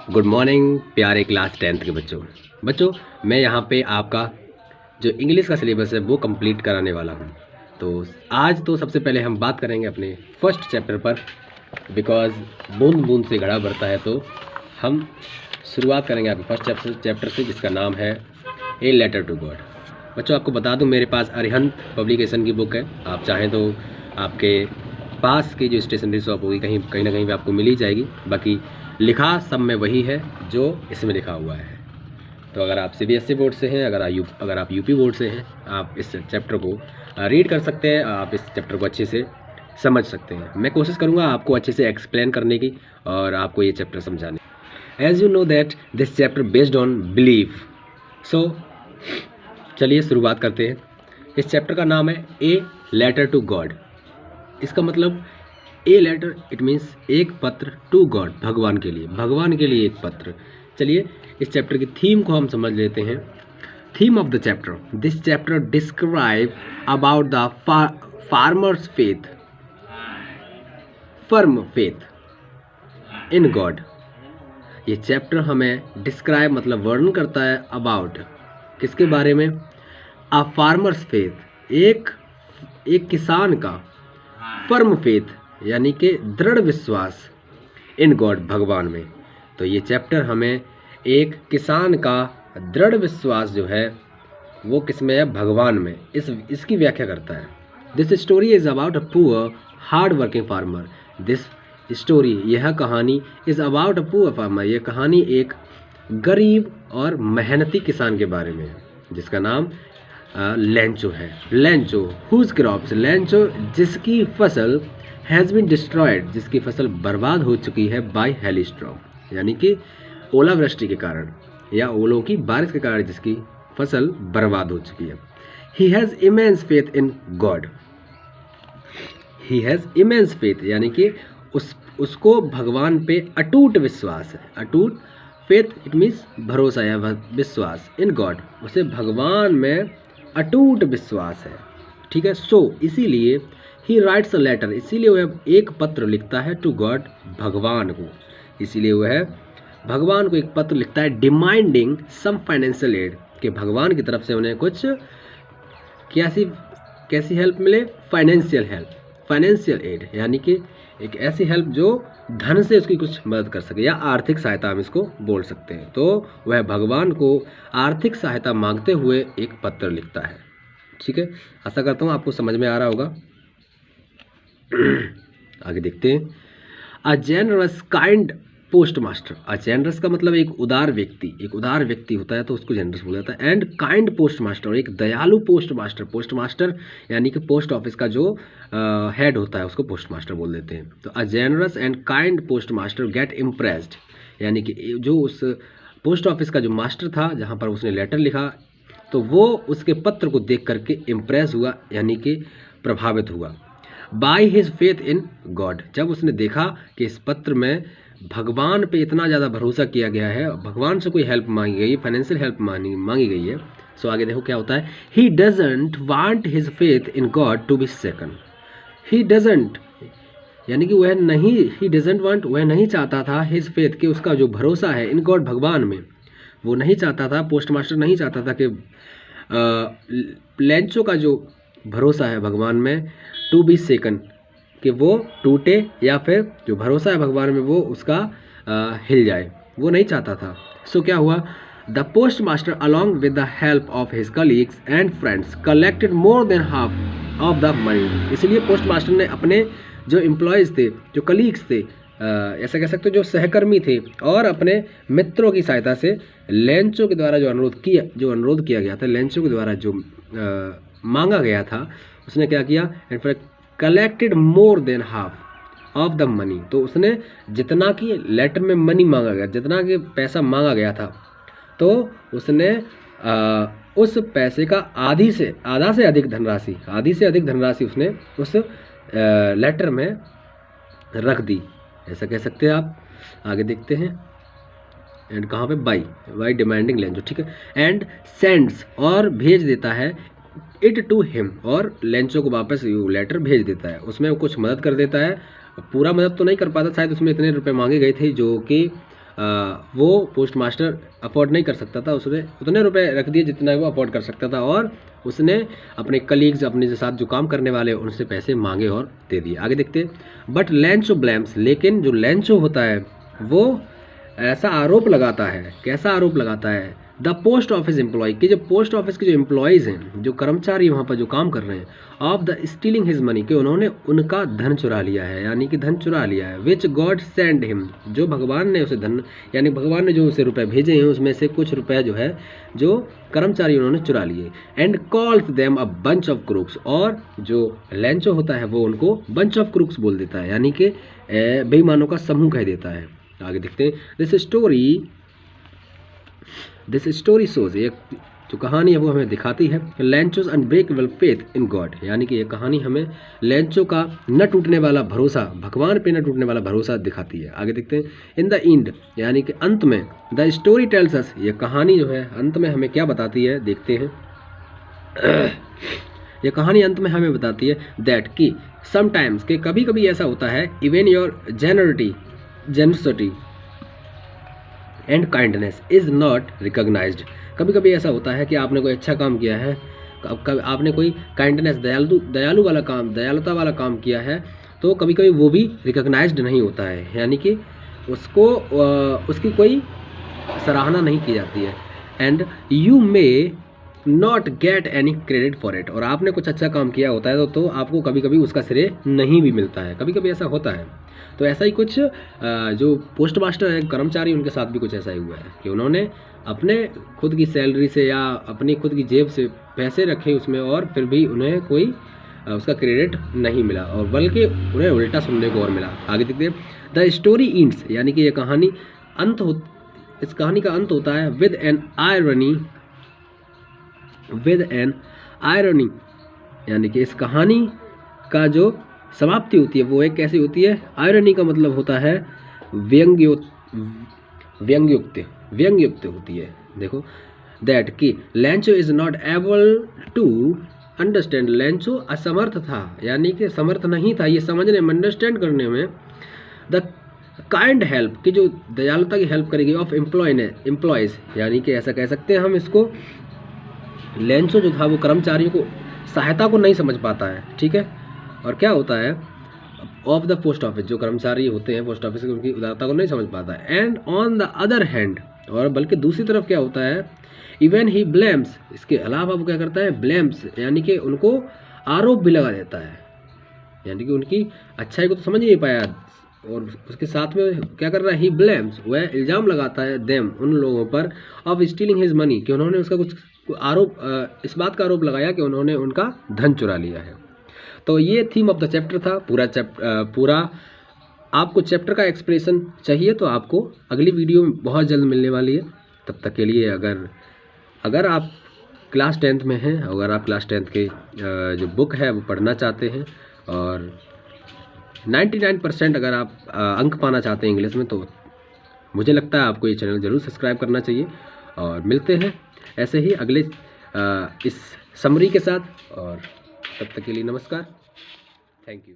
Good morning प्यारे class 10th के बच्चों मैं यहाँ पे आपका जो इंग्लिश का सिलेबस है वो कंप्लीट कराने वाला हूँ। तो आज तो सबसे पहले हम बात करेंगे अपने फर्स्ट चैप्टर पर, बिकॉज बूंद बूंद से घड़ा भरता है। तो हम शुरुआत करेंगे आपके फर्स्ट चैप्टर से, जिसका नाम है ए लेटर टू गॉड। बच्चों आपको बता दूं, मेरे पास अरिहंत पब्लिकेशन की बुक है। आप चाहें तो आपके पास की जो स्टेशनरी शॉप होगी कहीं ना कहीं पे आपको मिल ही जाएगी। बाकी लिखा सब में वही है जो इसमें लिखा हुआ है। तो अगर आप CBSE बोर्ड से हैं, अगर आप UP बोर्ड से हैं, आप इस चैप्टर को रीड कर सकते हैं, आप इस चैप्टर को अच्छे से समझ सकते हैं। मैं कोशिश करूँगा आपको अच्छे से एक्सप्लेन करने की और आपको ये चैप्टर समझाने। As you know that this chapter based on belief. So चलिए शुरुआत करते हैं। इस चैप्टर का नाम है ए लेटर टू गॉड। इसका मतलब ए लेटर इट मीन्स एक पत्र, टू गॉड भगवान के लिए एक पत्र। चलिए इस चैप्टर की थीम को हम समझ लेते हैं। Theme of the chapter, this chapter describe about the farmers faith, firm faith in God. ये चैप्टर हमें डिस्क्राइब मतलब वर्णन करता है अबाउट किसके बारे में, अ फार्मर्स फेथ, एक किसान का, फर्म फेथ यानी कि दृढ़ विश्वास, इन गॉड भगवान में। तो ये चैप्टर हमें एक किसान का दृढ़ विश्वास जो है वो किसमें है, भगवान में, इसकी व्याख्या करता है। This story is about a poor hard working farmer. This story, यह कहानी, is about a poor farmer, यह कहानी एक गरीब और मेहनती किसान के बारे में है, जिसका नाम लेंचो है। लेंचो हुज क्रॉप्स, लेंचो जिसकी फसल हैज़ बीन डिस्ट्रॉयड, जिसकी फसल बर्बाद हो चुकी है, बाय हेलिस्ट्रॉम यानी कि ओलावृष्टि के कारण या ओलों की बारिश के कारण जिसकी फसल बर्बाद हो चुकी है। He has immense faith in God, he has immense faith यानी कि उसको भगवान पे अटूट विश्वास है। अटूट फेथ इट मीन्स भरोसा या विश्वास, इन गॉड उसे भगवान में अटूट विश्वास है। ठीक है। सो इसीलिए ही राइट्स अ लेटर, इसीलिए वह एक पत्र लिखता है, टू गॉड भगवान को, इसीलिए वह भगवान को एक पत्र लिखता है, डिमांडिंग सम फाइनेंशियल एड, कि भगवान की तरफ से उन्हें कुछ कैसी हेल्प मिले, फाइनेंशियल एड यानी कि एक ऐसी हेल्प जो धन से उसकी कुछ मदद कर सके, या आर्थिक सहायता हम इसको बोल सकते हैं। तो वह भगवान को आर्थिक सहायता मांगते हुए एक पत्र लिखता है। ठीक है, आशा करता हूँ आपको समझ में आ रहा होगा। आगे देखते हैं। अ जेनरस काइंड पोस्ट मास्टर, अ जेनरस का मतलब एक उदार व्यक्ति होता है तो उसको जेनरस बोला जाता है। एंड काइंड पोस्ट मास्टर, एक दयालु पोस्ट मास्टर यानी कि पोस्ट ऑफिस का जो हेड होता है उसको पोस्ट मास्टर बोल देते हैं। तो अ generous and kind post master gate impressed, यानी कि जो उस पोस्ट ऑफिस का जो मास्टर था जहाँ पर उसने लेटर लिखा, तो वो उसके पत्र को देख करके इम्प्रेस हुआ यानी कि प्रभावित हुआ। By his faith in God, जब उसने देखा कि इस पत्र में भगवान पे इतना ज़्यादा भरोसा किया गया है, भगवान से कोई हेल्प मांगी गई, फाइनेंशियल हेल्प मांगी गई है। सो आगे देखो क्या होता है। He doesn't want his faith in God to be second, he doesn't यानी कि वह नहीं चाहता था हिज फेथ, कि उसका जो भरोसा है इन गॉड भगवान में, वो नहीं चाहता था, पोस्ट मास्टर नहीं चाहता था कि लेंचो का जो भरोसा है भगवान में, टू बी सेकंड, कि वो टूटे या फिर जो भरोसा है भगवान में वो उसका हिल जाए, वो नहीं चाहता था। सो क्या हुआ, the post master along with the help of his colleagues and friends collected more than half of the money. इसलिए पोस्ट मास्टर ने अपने जो एम्प्लॉयज़ थे, जो कलीग्स थे, ऐसा कह सकते हो जो सहकर्मी थे, और अपने मित्रों की सहायता से लेंचो के द्वारा जो अनुरोध किया गया था, लेंचो के द्वारा जो मांगा गया था, उसने क्या किया, in fact collected more than half of the money. तो उसने जितना कि लेटर में मनी मांगा गया, जितना कि पैसा मांगा गया था, तो उसने उस पैसे का आधी से अधिक धनराशि उसने उस लेटर में रख दी, ऐसा कह सकते हैं आप। आगे देखते हैं। एंड कहाँ पे, बाई डिमांडिंग लेंचो। ठीक है। एंड सेंड्स, और भेज देता है, इट टू हिम, और लेंचो को वापस लेटर भेज देता है। उसमें वो कुछ मदद कर देता है, पूरा मदद तो नहीं कर पाता, शायद उसमें इतने रुपए मांगे गए थे जो कि वो पोस्ट मास्टर अफोर्ड नहीं कर सकता था, उसने उतने रुपए रख दिए जितना वो अफोर्ड कर सकता था, और उसने अपने कलीग्स, अपने साथ जो काम करने वाले उनसे पैसे मांगे और दे दिए। आगे देखते हैं। बट लेंचो ब्लेम्स, लेकिन जो लेंचो होता है वो ऐसा आरोप लगाता है, कैसा आरोप लगाता है, द पोस्ट ऑफिस एम्प्लॉय, कि जो पोस्ट ऑफिस के जो एम्प्लॉयज़ हैं, जो कर्मचारी वहाँ पर जो काम कर रहे हैं, of the stealing his money, कि उन्होंने उनका धन चुरा लिया है, यानी कि धन चुरा लिया है, विच गॉड सेंड हिम, जो भगवान ने उसे धन, यानी भगवान ने जो उसे रुपए भेजे हैं उसमें से कुछ रुपए जो है जो कर्मचारी उन्होंने चुरा लिए। And calls them a bunch of crooks, और जो लेंचो होता है वो उनको बंच ऑफ क्रूक्स बोल देता है, यानी कि बेईमानों का समूह कह देता है। आगे देखते हैं। दिस स्टोरी सोज, एक जो कहानी है वो हमें दिखाती है लेंचोस अनब्रेकेबल फेथ इन गॉड, यानी कि ये कहानी हमें लेंचो का न टूटने वाला भरोसा, भगवान पे न टूटने वाला भरोसा दिखाती है। आगे देखते हैं। इन द एंड, यानी कि अंत में, द स्टोरी टेल्स अस, ये कहानी जो है अंत में हमें क्या बताती है, देखते हैं। ये कहानी अंत में हमें बताती है दैट कि समटाइम्स, के कभी कभी ऐसा होता है, even your generosity and kindness is not recognised, कभी कभी ऐसा होता है कि आपने कोई अच्छा काम किया है, आपने कोई काइंडनेस, दयालु वाला काम, दयालुता वाला काम किया है, तो कभी कभी वो भी रिकॉग्नाइज्ड नहीं होता है, यानी कि उसको उसकी कोई सराहना नहीं की जाती है। And you may not get any credit for it, और आपने कुछ अच्छा काम किया होता है तो आपको कभी कभी उसका श्रेय नहीं भी मिलता है, कभी कभी ऐसा होता है। तो ऐसा ही कुछ जो पोस्ट मास्टर है, कर्मचारी, उनके साथ भी कुछ ऐसा ही हुआ है कि उन्होंने अपने खुद की सैलरी से या अपनी खुद की जेब से पैसे रखे उसमें, और फिर भी उन्हें कोई उसका क्रेडिट नहीं मिला, और बल्कि उन्हें उल्टा सुनने को और मिला। आगे देखते हैं। द स्टोरी एंड्स, यानी कि ये कहानी इस कहानी का अंत होता है विद एन आयरनी, यानी कि इस कहानी का जो समाप्ति होती है वो एक कैसी होती है, आयरनी का मतलब होता है व्यंग्युक्त होती है। देखो, दैट कि Lencho is not able to understand, Lencho असमर्थ था, यानी कि समर्थ नहीं था ये समझने में, अंडरस्टैंड करने में, द काइंड हेल्प, की जो दयालुता की हेल्प करेगी, ऑफ एम्प्लॉयज़, यानी कि ऐसा कह सकते हैं हम इसको, लेंचो जो था वो कर्मचारियों को सहायता को नहीं समझ पाता है, ठीक है। और क्या होता है, ऑफ द पोस्ट ऑफिस, जो कर्मचारी होते हैं पोस्ट ऑफिस के, उनकी उदारता को नहीं समझ पाता है। And on the other hand, और बल्कि दूसरी तरफ क्या होता है, इवन ही ब्लेम्स, इसके अलावा वो क्या करता है, ब्लेम्स, यानी कि उनको आरोप भी लगा देता है, यानी कि उनकी अच्छाई को तो समझ नहीं पाया, और उसके साथ में क्या कर रहा है, ही ब्लेम्स, वह इल्ज़ाम लगाता है देम, उन लोगों पर, ऑफ स्टीलिंग हिज मनी, कि उन्होंने उसका कुछ आरोप, इस बात का आरोप लगाया कि उन्होंने उनका धन चुरा लिया है। तो ये थीम ऑफ द चैप्टर था। पूरा आपको चैप्टर का एक्सप्लेनेशन चाहिए तो आपको अगली वीडियो में बहुत जल्द मिलने वाली है। तब तक के लिए अगर आप क्लास 10th में हैं, अगर आप क्लास 10th के जो बुक है वो पढ़ना चाहते हैं, और 99% अगर आप अंक पाना चाहते हैं इंग्लिश में, तो मुझे लगता है आपको ये चैनल ज़रूर सब्सक्राइब करना चाहिए। और मिलते हैं ऐसे ही अगले इस समरी के साथ, और तब तक के लिए नमस्कार, थैंक यू।